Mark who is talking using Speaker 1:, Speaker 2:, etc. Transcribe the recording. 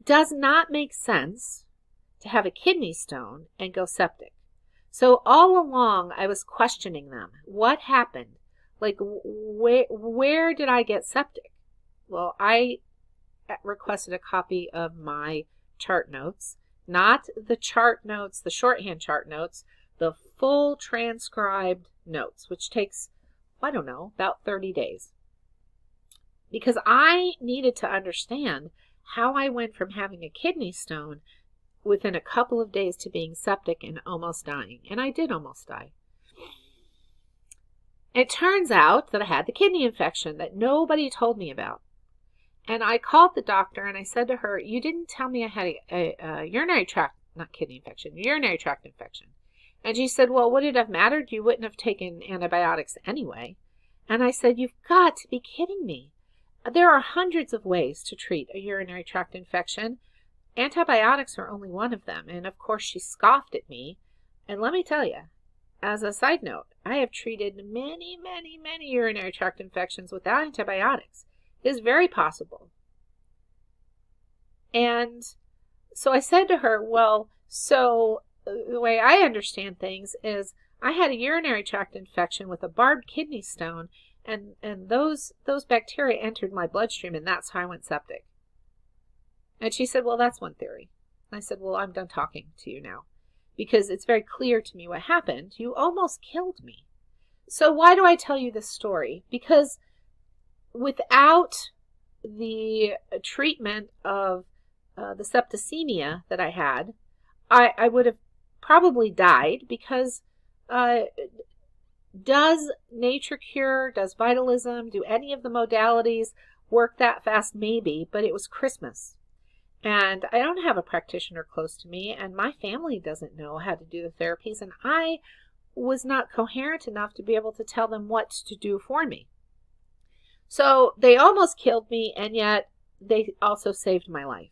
Speaker 1: does not make sense to have a kidney stone and go septic. So all along I was questioning them. What happened? Like, where did I get septic? Well, I requested a copy of my chart notes, not the chart notes, the shorthand chart notes, the full transcribed notes, which takes, I don't know, about 30 days. Because I needed to understand how I went from having a kidney stone within a couple of days to being septic and almost dying. And I did almost die. It turns out that I had the kidney infection that nobody told me about. And I called the doctor and I said to her, you didn't tell me I had a urinary tract, not kidney infection, urinary tract infection. And she said, well, would it have mattered? You wouldn't have taken antibiotics anyway. And I said, you've got to be kidding me. There are hundreds of ways to treat a urinary tract infection. Antibiotics are only one of them. And of course, she scoffed at me. And let me tell you, as a side note, I have treated many, many, many urinary tract infections without antibiotics. It is very possible. And so I said to her, well, so the way I understand things is I had a urinary tract infection with a barbed kidney stone, and those bacteria entered my bloodstream, and that's how I went septic. And she said, well, that's one theory. And I said, well, I'm done talking to you now, because it's very clear to me what happened. You almost killed me. So why do I tell you this story? Because without the treatment of the septicemia that I had, I would have probably died, because does nature cure, does vitalism, do any of the modalities work that fast? Maybe, but it was Christmas. And I don't have a practitioner close to me, and my family doesn't know how to do the therapies, and I was not coherent enough to be able to tell them what to do for me. So they almost killed me, and yet they also saved my life.